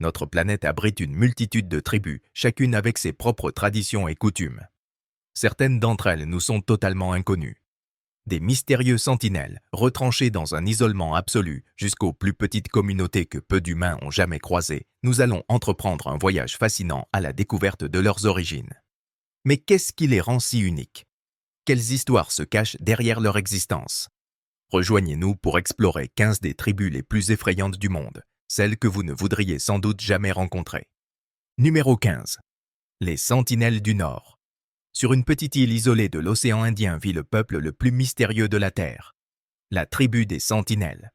Notre planète abrite une multitude de tribus, chacune avec ses propres traditions et coutumes. Certaines d'entre elles nous sont totalement inconnues. Des mystérieux sentinelles, retranchés dans un isolement absolu, jusqu'aux plus petites communautés que peu d'humains ont jamais croisées, nous allons entreprendre un voyage fascinant à la découverte de leurs origines. Mais qu'est-ce qui les rend si uniques? Quelles histoires se cachent derrière leur existence? Rejoignez-nous pour explorer 15 des tribus les plus effrayantes du monde, celles que vous ne voudriez sans doute jamais rencontrer. Numéro 15. Les Sentinelles du Nord. Sur une petite île isolée de l'océan Indien vit le peuple le plus mystérieux de la Terre, la tribu des Sentinelles.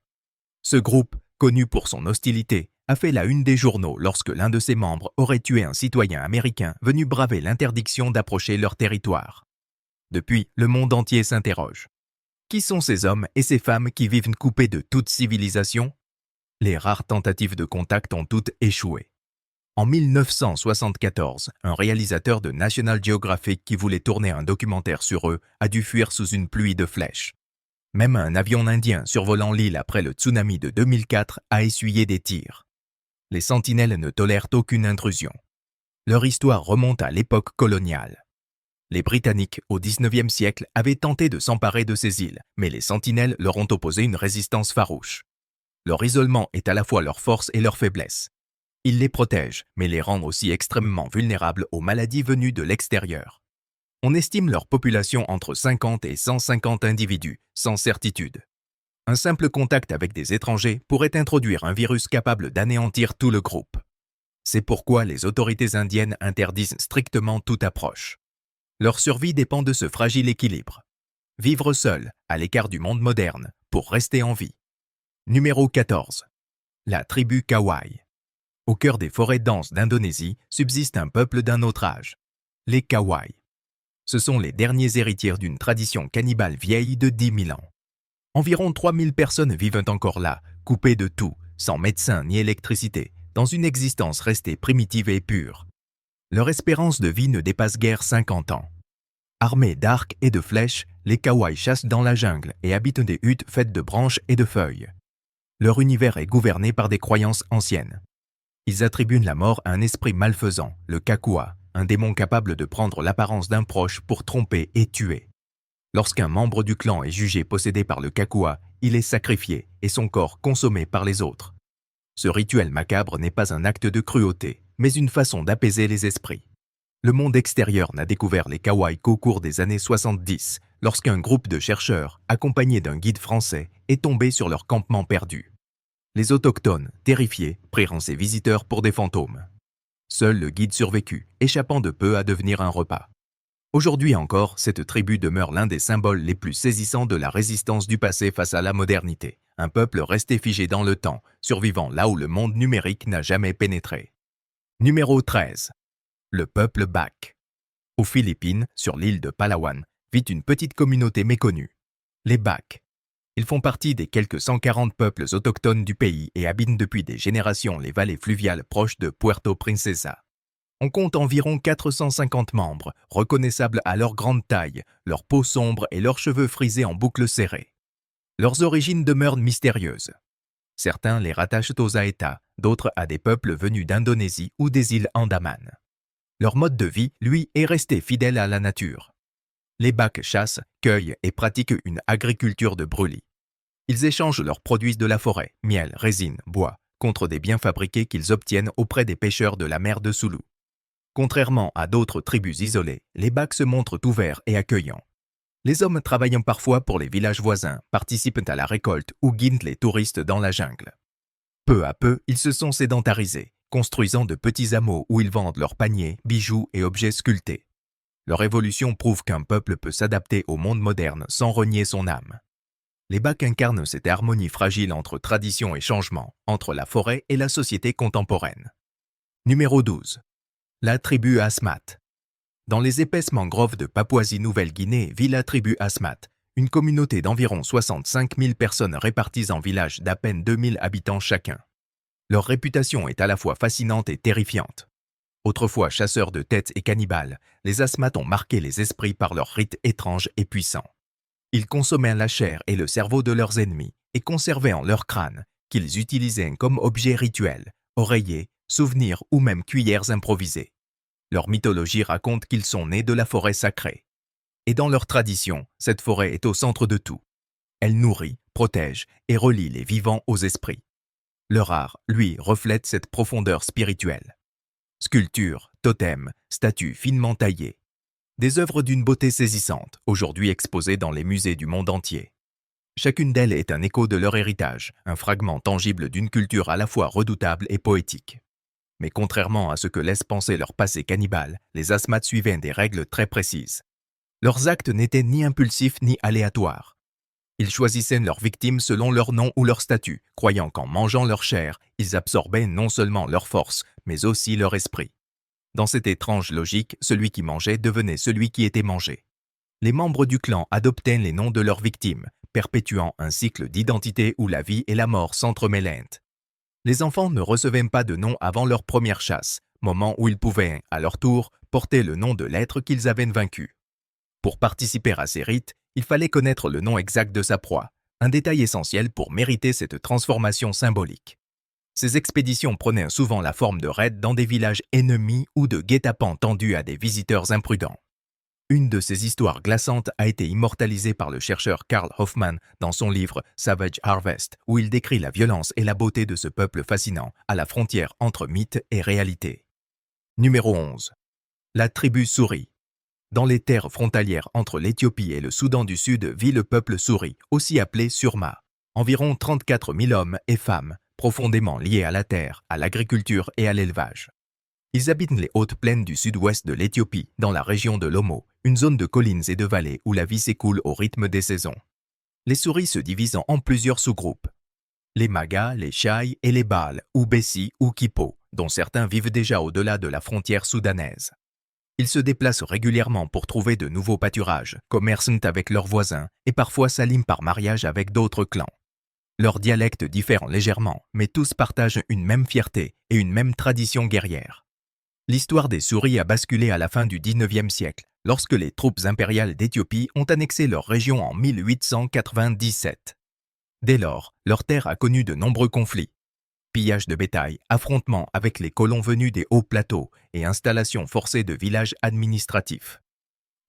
Ce groupe, connu pour son hostilité, a fait la une des journaux lorsque l'un de ses membres aurait tué un citoyen américain venu braver l'interdiction d'approcher leur territoire. Depuis, le monde entier s'interroge. Qui sont ces hommes et ces femmes qui vivent coupés de toute civilisation? Les rares tentatives de contact ont toutes échoué. En 1974, un réalisateur de National Geographic qui voulait tourner un documentaire sur eux a dû fuir sous une pluie de flèches. Même un avion indien survolant l'île après le tsunami de 2004 a essuyé des tirs. Les sentinelles ne tolèrent aucune intrusion. Leur histoire remonte à l'époque coloniale. Les Britanniques, au XIXe siècle, avaient tenté de s'emparer de ces îles, mais les sentinelles leur ont opposé une résistance farouche. Leur isolement est à la fois leur force et leur faiblesse. Ils les protègent, mais les rendent aussi extrêmement vulnérables aux maladies venues de l'extérieur. On estime leur population entre 50 et 150 individus, sans certitude. Un simple contact avec des étrangers pourrait introduire un virus capable d'anéantir tout le groupe. C'est pourquoi les autorités indiennes interdisent strictement toute approche. Leur survie dépend de ce fragile équilibre. Vivre seul, à l'écart du monde moderne, pour rester en vie. Numéro 14. La tribu Kawai. Au cœur des forêts denses d'Indonésie subsiste un peuple d'un autre âge, les Kawai. Ce sont les derniers héritiers d'une tradition cannibale vieille de 10 000 ans. Environ 3000 personnes vivent encore là, coupées de tout, sans médecin ni électricité, dans une existence restée primitive et pure. Leur espérance de vie ne dépasse guère 50 ans. Armés d'arcs et de flèches, les Kawai chassent dans la jungle et habitent des huttes faites de branches et de feuilles. Leur univers est gouverné par des croyances anciennes. Ils attribuent la mort à un esprit malfaisant, le Kakua, un démon capable de prendre l'apparence d'un proche pour tromper et tuer. Lorsqu'un membre du clan est jugé possédé par le Kakua, il est sacrifié et son corps consommé par les autres. Ce rituel macabre n'est pas un acte de cruauté, mais une façon d'apaiser les esprits. Le monde extérieur n'a découvert les Kawai qu'au cours des années 70, lorsqu'un groupe de chercheurs, accompagné d'un guide français, est tombé sur leur campement perdu. Les autochtones, terrifiés, prirent ces visiteurs pour des fantômes. Seul le guide survécut, échappant de peu à devenir un repas. Aujourd'hui encore, cette tribu demeure l'un des symboles les plus saisissants de la résistance du passé face à la modernité. Un peuple resté figé dans le temps, survivant là où le monde numérique n'a jamais pénétré. Numéro 13. Le peuple Bak. Aux Philippines, sur l'île de Palawan, vit une petite communauté méconnue, les Bak. Ils font partie des quelques 140 peuples autochtones du pays et habitent depuis des générations les vallées fluviales proches de Puerto Princesa. On compte environ 450 membres, reconnaissables à leur grande taille, leur peau sombre et leurs cheveux frisés en boucles serrées. Leurs origines demeurent mystérieuses. Certains les rattachent aux Aeta, d'autres à des peuples venus d'Indonésie ou des îles Andaman. Leur mode de vie, lui, est resté fidèle à la nature. Les Bak chassent, cueillent et pratiquent une agriculture de brûlis. Ils échangent leurs produits de la forêt, miel, résine, bois, contre des biens fabriqués qu'ils obtiennent auprès des pêcheurs de la mer de Sulu. Contrairement à d'autres tribus isolées, les Bak se montrent ouverts et accueillants. Les hommes travaillant parfois pour les villages voisins, participent à la récolte ou guident les touristes dans la jungle. Peu à peu, ils se sont sédentarisés, construisant de petits hameaux où ils vendent leurs paniers, bijoux et objets sculptés. Leur évolution prouve qu'un peuple peut s'adapter au monde moderne sans renier son âme. Les Bak incarnent cette harmonie fragile entre tradition et changement, entre la forêt et la société contemporaine. Numéro 12. La tribu Asmat. Dans les épaisses mangroves de Papouasie-Nouvelle-Guinée vit la tribu Asmat, une communauté d'environ 65 000 personnes réparties en villages d'à peine 2000 habitants chacun. Leur réputation est à la fois fascinante et terrifiante. Autrefois chasseurs de têtes et cannibales, les Asmat ont marqué les esprits par leurs rites étranges et puissants. Ils consommaient la chair et le cerveau de leurs ennemis et conservaient en leur crâne, qu'ils utilisaient comme objet rituel, oreiller, souvenirs ou même cuillères improvisées. Leur mythologie raconte qu'ils sont nés de la forêt sacrée. Et dans leur tradition, cette forêt est au centre de tout. Elle nourrit, protège et relie les vivants aux esprits. Leur art, lui, reflète cette profondeur spirituelle. Sculptures, totems, statues finement taillées. Des œuvres d'une beauté saisissante, aujourd'hui exposées dans les musées du monde entier. Chacune d'elles est un écho de leur héritage, un fragment tangible d'une culture à la fois redoutable et poétique. Mais contrairement à ce que laisse penser leur passé cannibale, les Asmat suivaient des règles très précises. Leurs actes n'étaient ni impulsifs ni aléatoires. Ils choisissaient leurs victimes selon leur nom ou leur statut, croyant qu'en mangeant leur chair, ils absorbaient non seulement leur force, mais aussi leur esprit. Dans cette étrange logique, celui qui mangeait devenait celui qui était mangé. Les membres du clan adoptaient les noms de leurs victimes, perpétuant un cycle d'identité où la vie et la mort s'entremêlent. Les enfants ne recevaient pas de nom avant leur première chasse, moment où ils pouvaient, à leur tour, porter le nom de l'être qu'ils avaient vaincu. Pour participer à ces rites, il fallait connaître le nom exact de sa proie, un détail essentiel pour mériter cette transformation symbolique. Ces expéditions prenaient souvent la forme de raids dans des villages ennemis ou de guet-apens tendus à des visiteurs imprudents. Une de ces histoires glaçantes a été immortalisée par le chercheur Carl Hoffman dans son livre Savage Harvest, où il décrit la violence et la beauté de ce peuple fascinant, à la frontière entre mythe et réalité. Numéro 11. La tribu Souris. Dans les terres frontalières entre l'Éthiopie et le Soudan du Sud vit le peuple Souris, aussi appelé Surma. Environ 34 000 hommes et femmes, profondément liés à la terre, à l'agriculture et à l'élevage. Ils habitent les hautes plaines du sud-ouest de l'Éthiopie, dans la région de l'Omo, une zone de collines et de vallées où la vie s'écoule au rythme des saisons. Les souris se divisent en plusieurs sous-groupes. Les Magas, les Chai et les Baals, ou Bessi ou Kipo, dont certains vivent déjà au-delà de la frontière soudanaise. Ils se déplacent régulièrement pour trouver de nouveaux pâturages, commercent avec leurs voisins et parfois s'aliment par mariage avec d'autres clans. Leurs dialectes diffèrent légèrement, mais tous partagent une même fierté et une même tradition guerrière. L'histoire des souris a basculé à la fin du XIXe siècle, lorsque les troupes impériales d'Éthiopie ont annexé leur région en 1897. Dès lors, leur terre a connu de nombreux conflits. Pillage de bétail, affrontements avec les colons venus des hauts plateaux et installation forcée de villages administratifs.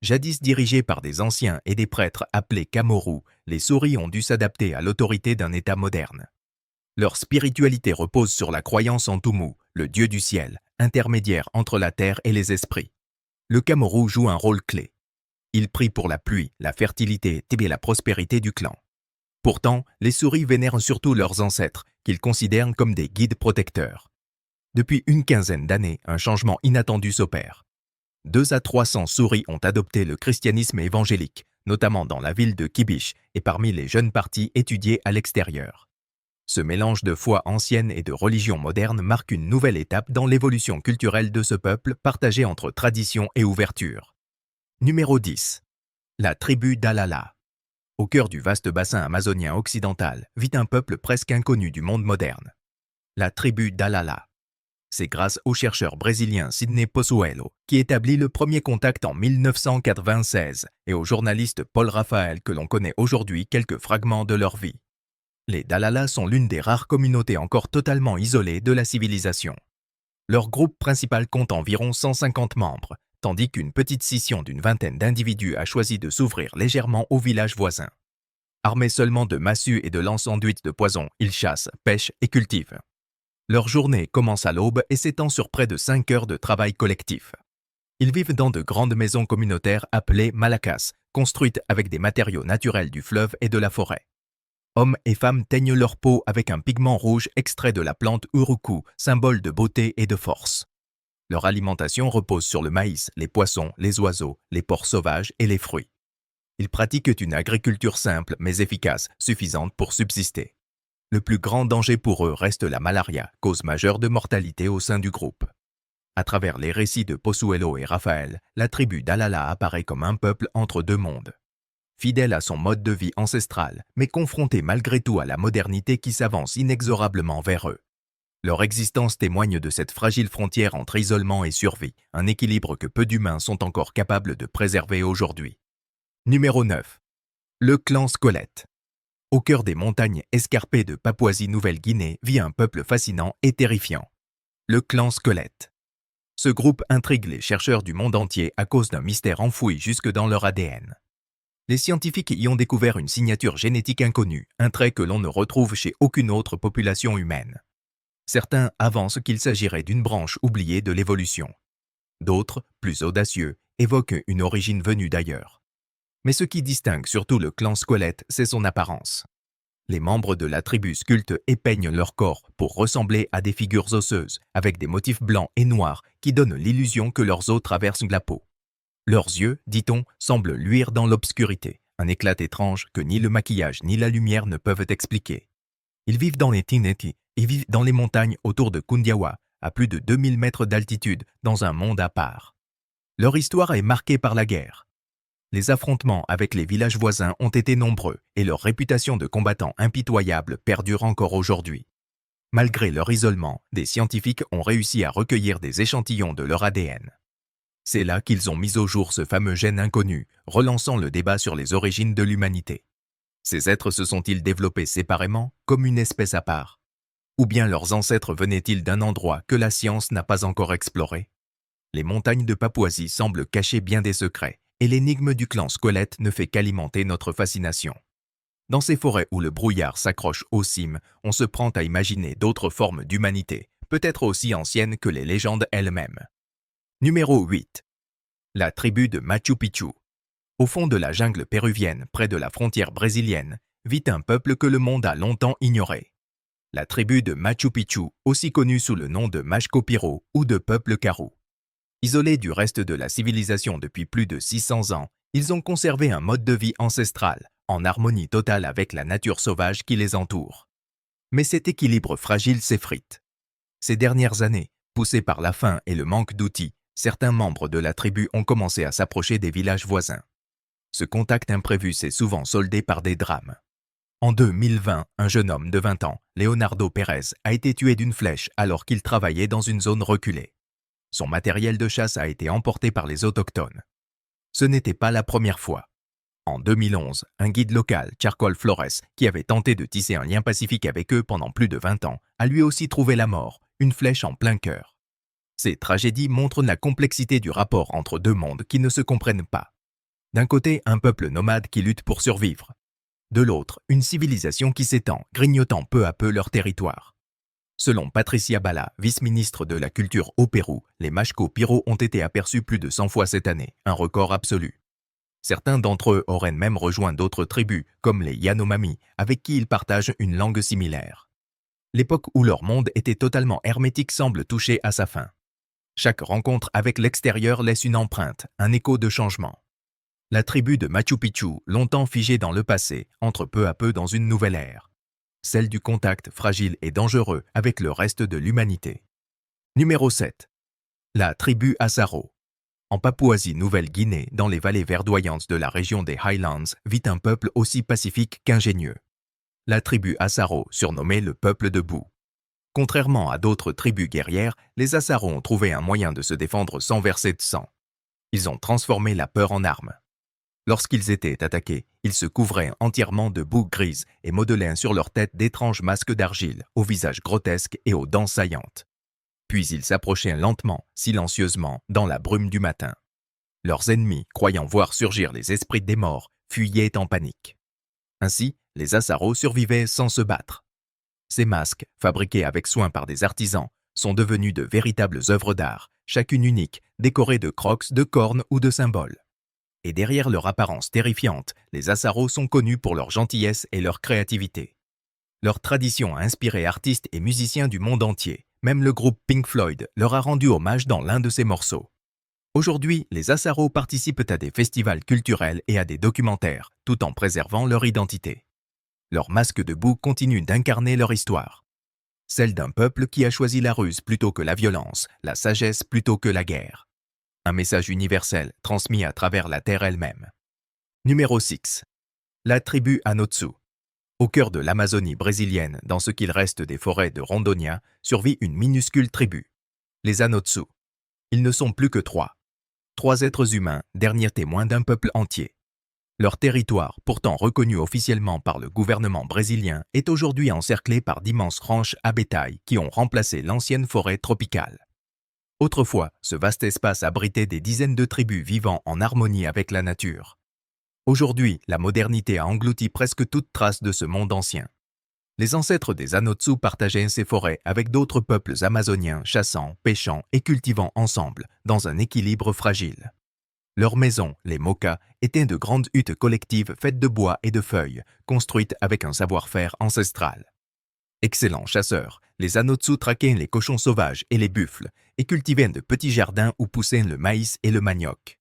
Jadis dirigés par des anciens et des prêtres appelés Kamorou, les souris ont dû s'adapter à l'autorité d'un État moderne. Leur spiritualité repose sur la croyance en Tumu, le dieu du ciel, intermédiaire entre la terre et les esprits. Le Kamorou joue un rôle clé. Il prie pour la pluie, la fertilité et la prospérité du clan. Pourtant, les souris vénèrent surtout leurs ancêtres, qu'ils considèrent comme des guides protecteurs. Depuis une quinzaine d'années, un changement inattendu s'opère. 200 à 300 souris ont adopté le christianisme évangélique, notamment dans la ville de Kibish et parmi les jeunes partis étudiés à l'extérieur. Ce mélange de foi ancienne et de religion moderne marque une nouvelle étape dans l'évolution culturelle de ce peuple partagé entre tradition et ouverture. Numéro 10. La tribu Dalala. Au cœur du vaste bassin amazonien occidental vit un peuple presque inconnu du monde moderne. La tribu Dalala. C'est grâce au chercheur brésilien Sidney Possuelo qui établit le premier contact en 1996 et au journaliste Paul Raphael que l'on connaît aujourd'hui quelques fragments de leur vie. Les Dalala sont l'une des rares communautés encore totalement isolées de la civilisation. Leur groupe principal compte environ 150 membres, tandis qu'une petite scission d'une vingtaine d'individus a choisi de s'ouvrir légèrement aux villages voisins. Armés seulement de massues et de lances enduites de poison, ils chassent, pêchent et cultivent. Leur journée commence à l'aube et s'étend sur près de 5 heures de travail collectif. Ils vivent dans de grandes maisons communautaires appelées malakas, construites avec des matériaux naturels du fleuve et de la forêt. Hommes et femmes teignent leur peau avec un pigment rouge extrait de la plante uruku, symbole de beauté et de force. Leur alimentation repose sur le maïs, les poissons, les oiseaux, les porcs sauvages et les fruits. Ils pratiquent une agriculture simple mais efficace, suffisante pour subsister. Le plus grand danger pour eux reste la malaria, cause majeure de mortalité au sein du groupe. À travers les récits de Possuelo et Raphaël, la tribu Dalala apparaît comme un peuple entre deux mondes. Fidèle à son mode de vie ancestral, mais confronté malgré tout à la modernité qui s'avance inexorablement vers eux. Leur existence témoigne de cette fragile frontière entre isolement et survie, un équilibre que peu d'humains sont encore capables de préserver aujourd'hui. Numéro 9. Le clan Squelette. Au cœur des montagnes escarpées de Papouasie-Nouvelle-Guinée vit un peuple fascinant et terrifiant. Le clan squelette. Ce groupe intrigue les chercheurs du monde entier à cause d'un mystère enfoui jusque dans leur ADN. Les scientifiques y ont découvert une signature génétique inconnue, un trait que l'on ne retrouve chez aucune autre population humaine. Certains avancent qu'il s'agirait d'une branche oubliée de l'évolution. D'autres, plus audacieux, évoquent une origine venue d'ailleurs. Mais ce qui distingue surtout le clan squelette, c'est son apparence. Les membres de la tribu sculptent et peignent leur corps pour ressembler à des figures osseuses, avec des motifs blancs et noirs qui donnent l'illusion que leurs os traversent la peau. Leurs yeux, dit-on, semblent luire dans l'obscurité, un éclat étrange que ni le maquillage ni la lumière ne peuvent expliquer. Ils vivent dans les Tineti et vivent dans les montagnes autour de Kundiawa, à plus de 2000 mètres d'altitude, dans un monde à part. Leur histoire est marquée par la guerre. Les affrontements avec les villages voisins ont été nombreux et leur réputation de combattants impitoyables perdure encore aujourd'hui. Malgré leur isolement, des scientifiques ont réussi à recueillir des échantillons de leur ADN. C'est là qu'ils ont mis au jour ce fameux gène inconnu, relançant le débat sur les origines de l'humanité. Ces êtres se sont-ils développés séparément, comme une espèce à part? Ou bien leurs ancêtres venaient-ils d'un endroit que la science n'a pas encore exploré? Les montagnes de Papouasie semblent cacher bien des secrets, et l'énigme du clan squelette ne fait qu'alimenter notre fascination. Dans ces forêts où le brouillard s'accroche aux cimes, on se prend à imaginer d'autres formes d'humanité, peut-être aussi anciennes que les légendes elles-mêmes. Numéro 8. La tribu de Machu Picchu. Au fond de la jungle péruvienne, près de la frontière brésilienne, vit un peuple que le monde a longtemps ignoré. La tribu de Machu Picchu, aussi connue sous le nom de Mashco Piro ou de peuple Karou. Isolés du reste de la civilisation depuis plus de 600 ans, ils ont conservé un mode de vie ancestral, en harmonie totale avec la nature sauvage qui les entoure. Mais cet équilibre fragile s'effrite. Ces dernières années, poussés par la faim et le manque d'outils, certains membres de la tribu ont commencé à s'approcher des villages voisins. Ce contact imprévu s'est souvent soldé par des drames. En 2020, un jeune homme de 20 ans, Leonardo Pérez, a été tué d'une flèche alors qu'il travaillait dans une zone reculée. Son matériel de chasse a été emporté par les autochtones. Ce n'était pas la première fois. En 2011, un guide local, Charcoal Flores, qui avait tenté de tisser un lien pacifique avec eux pendant plus de 20 ans, a lui aussi trouvé la mort, une flèche en plein cœur. Ces tragédies montrent la complexité du rapport entre deux mondes qui ne se comprennent pas. D'un côté, un peuple nomade qui lutte pour survivre. De l'autre, une civilisation qui s'étend, grignotant peu à peu leur territoire. Selon Patricia Bala, vice-ministre de la Culture au Pérou, les Mashco Piro ont été aperçus plus de 100 fois cette année, un record absolu. Certains d'entre eux auraient même rejoint d'autres tribus, comme les Yanomami, avec qui ils partagent une langue similaire. L'époque où leur monde était totalement hermétique semble toucher à sa fin. Chaque rencontre avec l'extérieur laisse une empreinte, un écho de changement. La tribu de Machu Picchu, longtemps figée dans le passé, entre peu à peu dans une nouvelle ère. Celle du contact fragile et dangereux avec le reste de l'humanité. Numéro 7. La tribu Asaro. En Papouasie-Nouvelle-Guinée, dans les vallées verdoyantes de la région des Highlands, vit un peuple aussi pacifique qu'ingénieux. La tribu Asaro, surnommée le peuple de boue. Contrairement à d'autres tribus guerrières, les Asaro ont trouvé un moyen de se défendre sans verser de sang. Ils ont transformé la peur en arme. Lorsqu'ils étaient attaqués, ils se couvraient entièrement de boue grise et modelaient sur leur tête d'étranges masques d'argile, au visage grotesque et aux dents saillantes. Puis ils s'approchaient lentement, silencieusement, dans la brume du matin. Leurs ennemis, croyant voir surgir les esprits des morts, fuyaient en panique. Ainsi, les Asaro survivaient sans se battre. Ces masques, fabriqués avec soin par des artisans, sont devenus de véritables œuvres d'art, chacune unique, décorée de crocs, de cornes ou de symboles. Et derrière leur apparence terrifiante, les Asaro sont connus pour leur gentillesse et leur créativité. Leur tradition a inspiré artistes et musiciens du monde entier. Même le groupe Pink Floyd leur a rendu hommage dans l'un de ses morceaux. Aujourd'hui, les Asaro participent à des festivals culturels et à des documentaires, tout en préservant leur identité. Leurs masques de boue continuent d'incarner leur histoire. Celle d'un peuple qui a choisi la ruse plutôt que la violence, la sagesse plutôt que la guerre. Un message universel transmis à travers la terre elle-même. Numéro 6. La tribu Anotsu. Au cœur de l'Amazonie brésilienne, dans ce qu'il reste des forêts de Rondônia, survit une minuscule tribu. Les Anotsu. Ils ne sont plus que 3. 3 êtres humains, derniers témoins d'un peuple entier. Leur territoire, pourtant reconnu officiellement par le gouvernement brésilien, est aujourd'hui encerclé par d'immenses ranchs à bétail qui ont remplacé l'ancienne forêt tropicale. Autrefois, ce vaste espace abritait des dizaines de tribus vivant en harmonie avec la nature. Aujourd'hui, la modernité a englouti presque toute trace de ce monde ancien. Les ancêtres des Anotsu partageaient ces forêts avec d'autres peuples amazoniens chassant, pêchant et cultivant ensemble, dans un équilibre fragile. Leurs maisons, les mokas, étaient de grandes huttes collectives faites de bois et de feuilles, construites avec un savoir-faire ancestral. Excellents chasseurs, les Anotsu traquaient les cochons sauvages et les buffles, et cultivaient de petits jardins où poussaient le maïs et le manioc.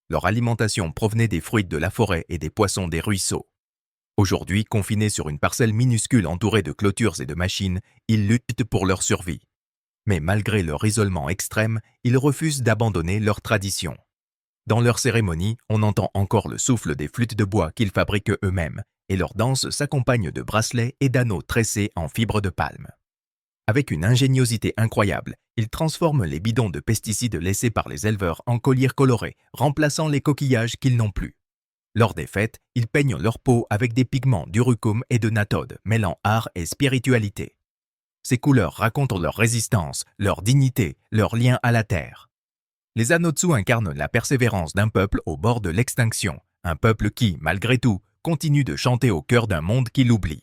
Leur alimentation provenait des fruits de la forêt et des poissons des ruisseaux. Aujourd'hui, confinés sur une parcelle minuscule entourée de clôtures et de machines, ils luttent pour leur survie. Mais malgré leur isolement extrême, ils refusent d'abandonner leurs traditions. Dans leurs cérémonies, on entend encore le souffle des flûtes de bois qu'ils fabriquent eux-mêmes, et leurs danses s'accompagnent de bracelets et d'anneaux tressés en fibre de palme. Avec une ingéniosité incroyable, ils transforment les bidons de pesticides laissés par les éleveurs en colliers colorés, remplaçant les coquillages qu'ils n'ont plus. Lors des fêtes, ils peignent leur peau avec des pigments d'urucum et de nathode, mêlant art et spiritualité. Ces couleurs racontent leur résistance, leur dignité, leur lien à la terre. Les Anotsu incarnent la persévérance d'un peuple au bord de l'extinction, un peuple qui, malgré tout, continue de chanter au cœur d'un monde qui l'oublie.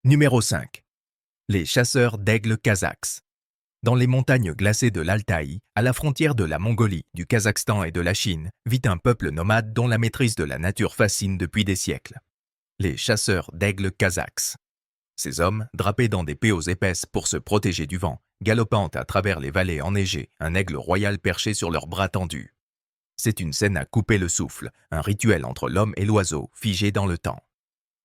Numéro 5. Les chasseurs d'aigles kazakhs. Dans les montagnes glacées de l'Altaï, à la frontière de la Mongolie, du Kazakhstan et de la Chine, vit un peuple nomade dont la maîtrise de la nature fascine depuis des siècles. Les chasseurs d'aigles kazakhs. Ces hommes, drapés dans des péos épaisses pour se protéger du vent, galopant à travers les vallées enneigées, un aigle royal perché sur leurs bras tendus. C'est une scène à couper le souffle, un rituel entre l'homme et l'oiseau, figé dans le temps.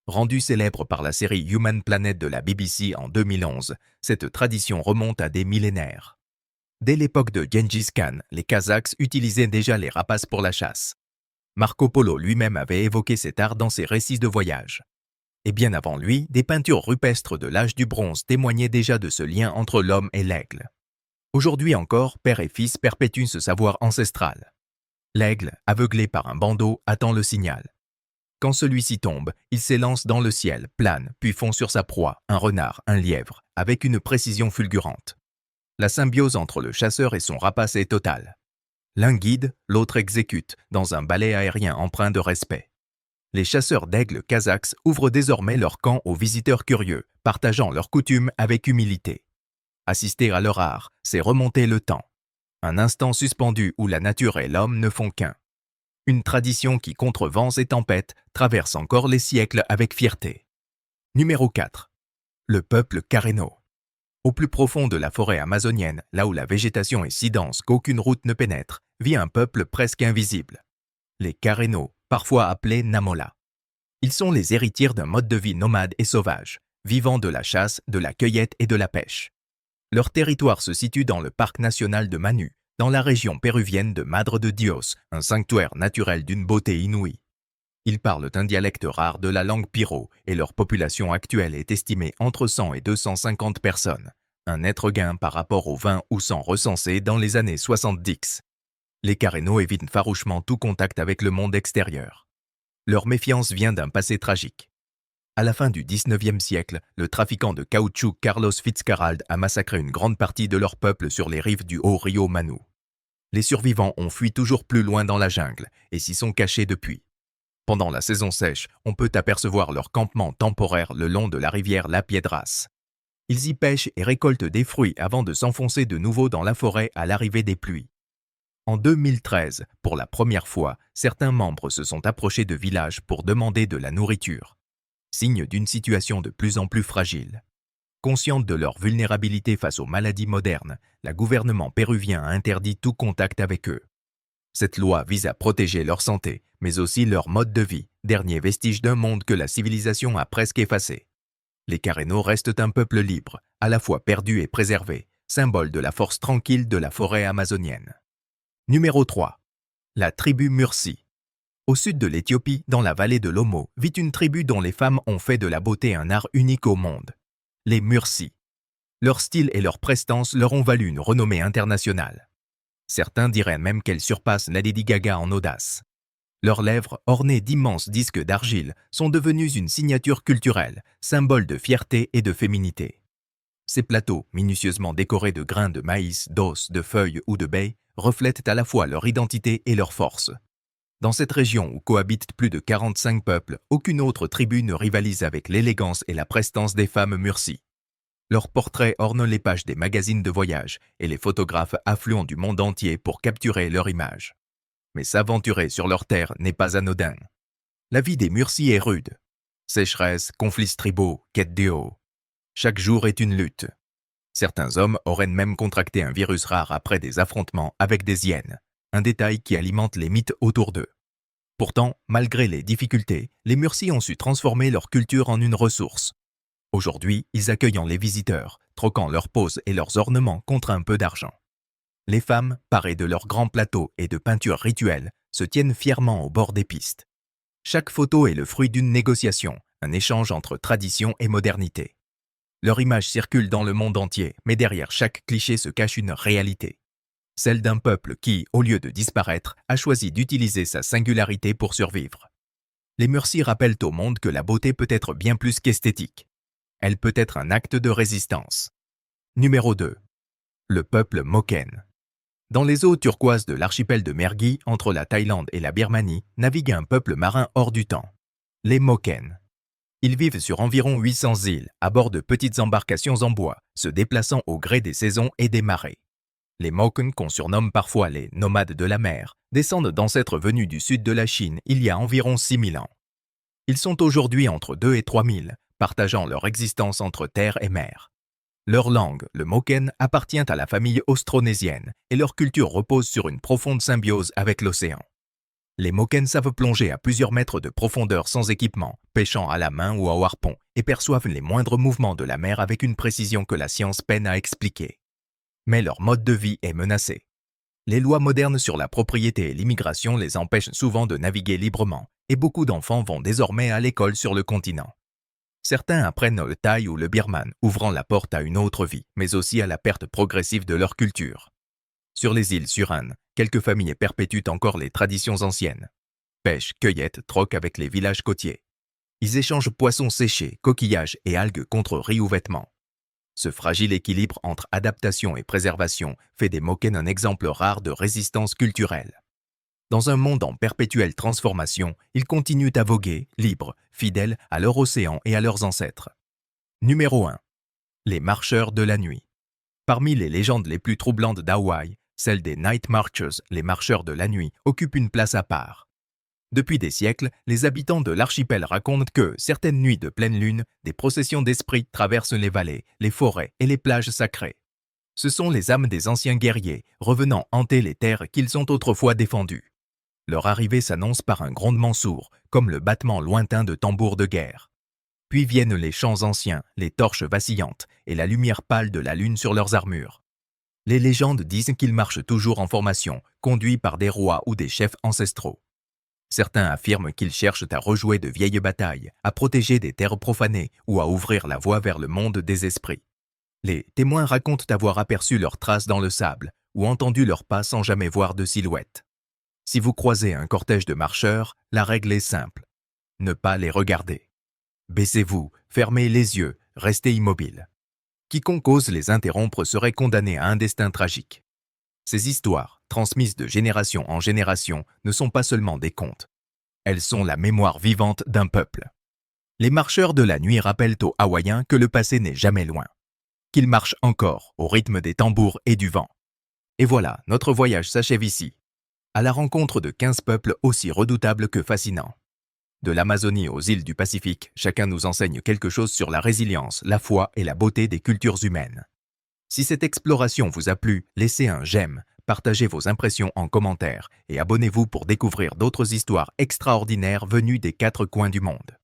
Rendue célèbre par la série Human Planet de la BBC en 2011, cette tradition remonte à des millénaires. Dès l'époque de Gengis Khan, les Kazakhs utilisaient déjà les rapaces pour la chasse. Marco Polo lui-même avait évoqué cet art dans ses récits de voyage. Et bien avant lui, des peintures rupestres de l'âge du bronze témoignaient déjà de ce lien entre l'homme et l'aigle. Aujourd'hui encore, père et fils perpétuent ce savoir ancestral. L'aigle, aveuglé par un bandeau, attend le signal. Quand celui-ci tombe, il s'élance dans le ciel, plane, puis fond sur sa proie, un renard, un lièvre, avec une précision fulgurante. La symbiose entre le chasseur et son rapace est totale. L'un guide, l'autre exécute, dans un ballet aérien empreint de respect. Les chasseurs d'aigles kazakhs ouvrent désormais leur camp aux visiteurs curieux, partageant leurs coutumes avec humilité. Assister à leur art, c'est remonter le temps. Un instant suspendu où la nature et l'homme ne font qu'un. Une tradition qui, contre vents et tempêtes, traverse encore les siècles avec fierté. Numéro 4. Le peuple Careno. Au plus profond de la forêt amazonienne, là où la végétation est si dense qu'aucune route ne pénètre, vit un peuple presque invisible. Les Careno, parfois appelés Namola. Ils sont les héritiers d'un mode de vie nomade et sauvage, vivant de la chasse, de la cueillette et de la pêche. Leur territoire se situe dans le parc national de Manu, dans la région péruvienne de Madre de Dios, un sanctuaire naturel d'une beauté inouïe. Ils parlent un dialecte rare de la langue piro et leur population actuelle est estimée entre 100 et 250 personnes, un net regain par rapport aux 20 ou 100 recensés dans les années 70. Les Careno évitent farouchement tout contact avec le monde extérieur. Leur méfiance vient d'un passé tragique. À la fin du XIXe siècle, le trafiquant de caoutchouc Carlos Fitzcarrald a massacré une grande partie de leur peuple sur les rives du haut rio Manu. Les survivants ont fui toujours plus loin dans la jungle et s'y sont cachés depuis. Pendant la saison sèche, on peut apercevoir leur campement temporaire le long de la rivière La Piedras. Ils y pêchent et récoltent des fruits avant de s'enfoncer de nouveau dans la forêt à l'arrivée des pluies. En 2013, pour la première fois, certains membres se sont approchés de villages pour demander de la nourriture. Signe d'une situation de plus en plus fragile. Consciente de leur vulnérabilité face aux maladies modernes, le gouvernement péruvien a interdit tout contact avec eux. Cette loi vise à protéger leur santé, mais aussi leur mode de vie, dernier vestige d'un monde que la civilisation a presque effacé. Les Careno restent un peuple libre, à la fois perdu et préservé, symbole de la force tranquille de la forêt amazonienne. Numéro 3. La tribu Mursi. Au sud de l'Éthiopie, dans la vallée de l'Omo, vit une tribu dont les femmes ont fait de la beauté un art unique au monde. Les Mursi. Leur style et leur prestance leur ont valu une renommée internationale. Certains diraient même qu'elles surpassent Lady Gaga en audace. Leurs lèvres, ornées d'immenses disques d'argile, sont devenues une signature culturelle, symbole de fierté et de féminité. Ces plateaux, minutieusement décorés de grains de maïs, d'os, de feuilles ou de baies, reflètent à la fois leur identité et leur force. Dans cette région où cohabitent plus de 45 peuples, aucune autre tribu ne rivalise avec l'élégance et la prestance des femmes Mursi. Leurs portraits ornent les pages des magazines de voyage et les photographes affluent du monde entier pour capturer leur image. Mais s'aventurer sur leur terre n'est pas anodin. La vie des Mursi est rude. Sécheresse, conflits tribaux, quête de eau. Chaque jour est une lutte. Certains hommes auraient même contracté un virus rare après des affrontements avec des hyènes, un détail qui alimente les mythes autour d'eux. Pourtant, malgré les difficultés, les Mursi ont su transformer leur culture en une ressource. Aujourd'hui, ils accueillent les visiteurs, troquant leurs poses et leurs ornements contre un peu d'argent. Les femmes, parées de leurs grands plateaux et de peintures rituelles, se tiennent fièrement au bord des pistes. Chaque photo est le fruit d'une négociation, un échange entre tradition et modernité. Leur image circule dans le monde entier, mais derrière chaque cliché se cache une réalité. Celle d'un peuple qui, au lieu de disparaître, a choisi d'utiliser sa singularité pour survivre. Les Mursi rappellent au monde que la beauté peut être bien plus qu'esthétique. Elle peut être un acte de résistance. Numéro 2. Le peuple Moken. Dans les eaux turquoises de l'archipel de Mergui, entre la Thaïlande et la Birmanie, navigue un peuple marin hors du temps. Les Moken. Ils vivent sur environ 800 îles, à bord de petites embarcations en bois, se déplaçant au gré des saisons et des marées. Les Moken, qu'on surnomme parfois les nomades de la mer, descendent d'ancêtres venus du sud de la Chine il y a environ 6000 ans. Ils sont aujourd'hui entre 2 et 3000, partageant leur existence entre terre et mer. Leur langue, le Moken, appartient à la famille austronésienne et leur culture repose sur une profonde symbiose avec l'océan. Les Moken savent plonger à plusieurs mètres de profondeur sans équipement, pêchant à la main ou au harpon, et perçoivent les moindres mouvements de la mer avec une précision que la science peine à expliquer. Mais leur mode de vie est menacé. Les lois modernes sur la propriété et l'immigration les empêchent souvent de naviguer librement, et beaucoup d'enfants vont désormais à l'école sur le continent. Certains apprennent le thaï ou le birman, ouvrant la porte à une autre vie, mais aussi à la perte progressive de leur culture. Sur les îles Surin, quelques familles perpétuent encore les traditions anciennes. Pêche, cueillette, troc avec les villages côtiers. Ils échangent poissons séchés, coquillages et algues contre riz ou vêtements. Ce fragile équilibre entre adaptation et préservation fait des Moken un exemple rare de résistance culturelle. Dans un monde en perpétuelle transformation, ils continuent à voguer, libres, fidèles à leur océan et à leurs ancêtres. Numéro 1. Les marcheurs de la nuit. Parmi les légendes les plus troublantes d'Hawaï, celle des Night Marchers, les marcheurs de la nuit, occupe une place à part. Depuis des siècles, les habitants de l'archipel racontent que, certaines nuits de pleine lune, des processions d'esprits traversent les vallées, les forêts et les plages sacrées. Ce sont les âmes des anciens guerriers, revenant hanter les terres qu'ils ont autrefois défendues. Leur arrivée s'annonce par un grondement sourd, comme le battement lointain de tambours de guerre. Puis viennent les chants anciens, les torches vacillantes et la lumière pâle de la lune sur leurs armures. Les légendes disent qu'ils marchent toujours en formation, conduits par des rois ou des chefs ancestraux. Certains affirment qu'ils cherchent à rejouer de vieilles batailles, à protéger des terres profanées ou à ouvrir la voie vers le monde des esprits. Les témoins racontent avoir aperçu leurs traces dans le sable ou entendu leurs pas sans jamais voir de silhouette. Si vous croisez un cortège de marcheurs, la règle est simple. Ne pas les regarder. Baissez-vous, fermez les yeux, restez immobile. Quiconque ose les interrompre serait condamné à un destin tragique. Ces histoires, transmises de génération en génération, ne sont pas seulement des contes. Elles sont la mémoire vivante d'un peuple. Les marcheurs de la nuit rappellent aux Hawaïens que le passé n'est jamais loin. Qu'ils marchent encore au rythme des tambours et du vent. Et voilà, notre voyage s'achève ici, à la rencontre de 15 peuples aussi redoutables que fascinants. De l'Amazonie aux îles du Pacifique, chacun nous enseigne quelque chose sur la résilience, la foi et la beauté des cultures humaines. Si cette exploration vous a plu, laissez un j'aime, partagez vos impressions en commentaire et abonnez-vous pour découvrir d'autres histoires extraordinaires venues des 4 coins du monde.